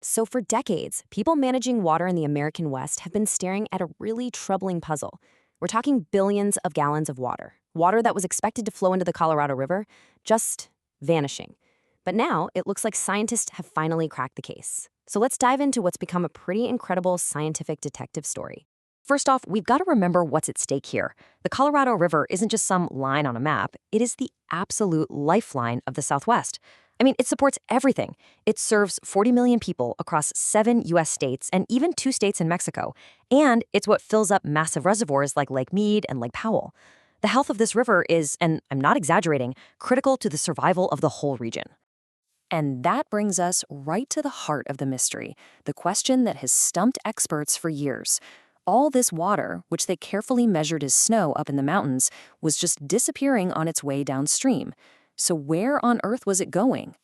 So, for decades, people managing water in the American West have been staring at a really troubling puzzle. We're talking billions of gallons of water, water that was expected to flow into the Colorado River, just vanishing. But now it looks like scientists have finally cracked the case. So, let's dive into what's become a pretty incredible scientific detective story. First off, we've got to remember what's at stake here. The Colorado River isn't just some line on a map, it is the absolute lifeline of the Southwest. I mean, it supports everything. It serves 40 million people across 7 US states and even 2 states in Mexico. And it's what fills up massive reservoirs like Lake Mead and Lake Powell. The health of this river is, and I'm not exaggerating, critical to the survival of the whole region. And that brings us right to the heart of the mystery, the question that has stumped experts for years. All this water, which they carefully measured as snow up in the mountains, was just disappearing on its way downstream. So where on earth was it going?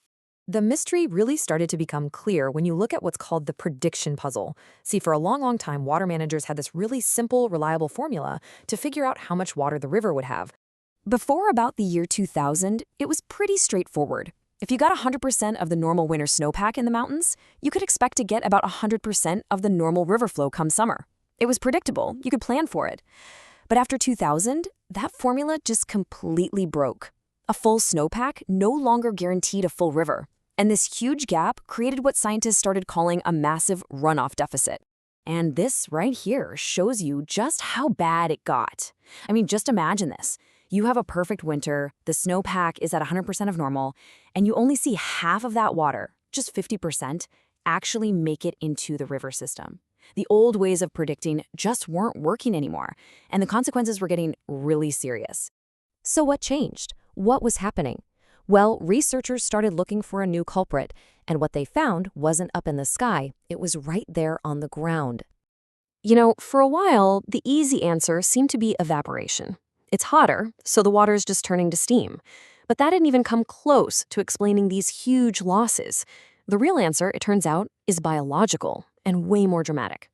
The mystery really started to become clear when you look at what's called the prediction puzzle. See, for a long time, water managers had this really simple, reliable formula to figure out how much water the river would have. Before about the year 2000, it was pretty straightforward. If you got 100% of the normal winter snowpack in the mountains, you could expect to get about 100% of the normal river flow come summer. It was predictable, you could plan for it. But after 2000, that formula just completely broke. A full snowpack no longer guaranteed a full river. And this huge gap created what scientists started calling a massive runoff deficit. And this right here shows you just how bad it got. I mean, just imagine this. You have a perfect winter, the snowpack is at 100% of normal, and you only see half of that water, just 50%, actually make it into the river system. The old ways of predicting just weren't working anymore, and the consequences were getting really serious. So what changed? What was happening? Well, researchers started looking for a new culprit, and what they found wasn't up in the sky, it was right there on the ground. For a while, the easy answer seemed to be evaporation. It's hotter, so the water's just turning to steam. But that didn't even come close to explaining these huge losses. The real answer, it turns out, is biological and way more dramatic.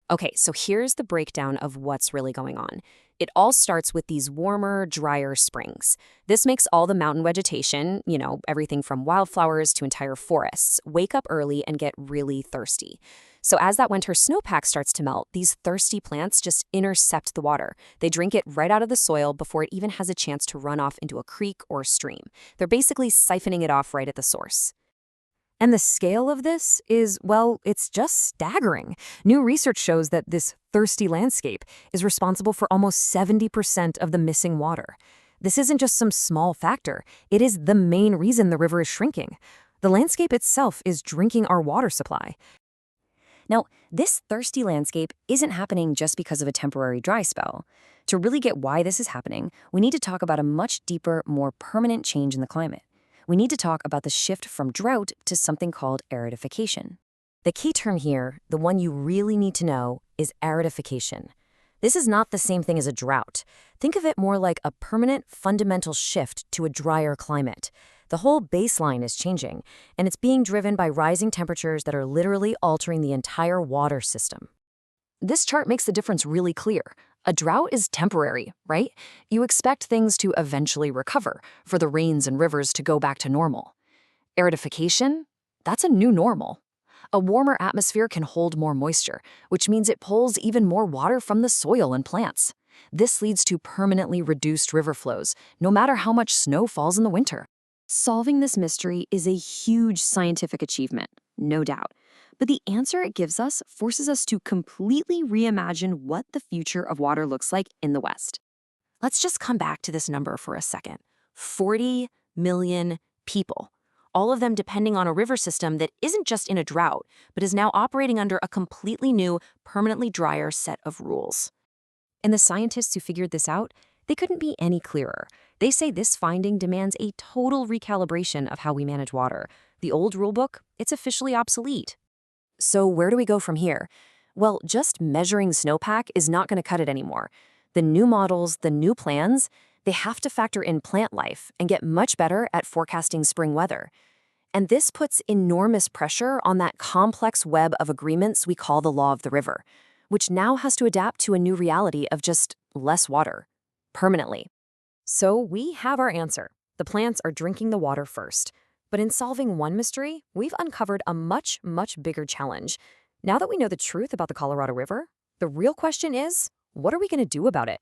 Okay, so here's the breakdown of what's really going on. It all starts with these warmer, drier springs. This makes all the mountain vegetation, everything from wildflowers to entire forests, wake up early and get really thirsty. So as that winter snowpack starts to melt, these thirsty plants just intercept the water. They drink it right out of the soil before it even has a chance to run off into a creek or stream. They're basically siphoning it off right at the source. And the scale of this is, well, it's just staggering. New research shows that this thirsty landscape is responsible for almost 70% of the missing water. This isn't just some small factor. It is the main reason the river is shrinking. The landscape itself is drinking our water supply. Now, this thirsty landscape isn't happening just because of a temporary dry spell. To really get why this is happening, we need to talk about a much deeper, more permanent change in the climate. We need to talk about the shift from drought to something called aridification. The key term here, the one you really need to know, is aridification. This is not the same thing as a drought. Think of it more like a permanent, fundamental shift to a drier climate. The whole baseline is changing, and it's being driven by rising temperatures that are literally altering the entire water system. This chart makes the difference really clear. A drought is temporary, right? You expect things to eventually recover, for the rains and rivers to go back to normal. Aridification? That's a new normal. A warmer atmosphere can hold more moisture, which means it pulls even more water from the soil and plants. This leads to permanently reduced river flows, no matter how much snow falls in the winter. Solving this mystery is a huge scientific achievement, no doubt. But the answer it gives us forces us to completely reimagine what the future of water looks like in the West. Let's just come back to this number for a second. 40 million people, all of them depending on a river system that isn't just in a drought, but is now operating under a completely new, permanently drier set of rules. And the scientists who figured this out, they couldn't be any clearer. They say this finding demands a total recalibration of how we manage water. The old rulebook, it's officially obsolete. So where do we go from here? Well, just measuring snowpack is not going to cut it anymore. The new models, the new plans, they have to factor in plant life and get much better at forecasting spring weather. And this puts enormous pressure on that complex web of agreements we call the law of the river, which now has to adapt to a new reality of just less water, permanently. So we have our answer. The plants are drinking the water first. But in solving one mystery, we've uncovered a much, much bigger challenge. Now that we know the truth about the Colorado River, the real question is, what are we going to do about it?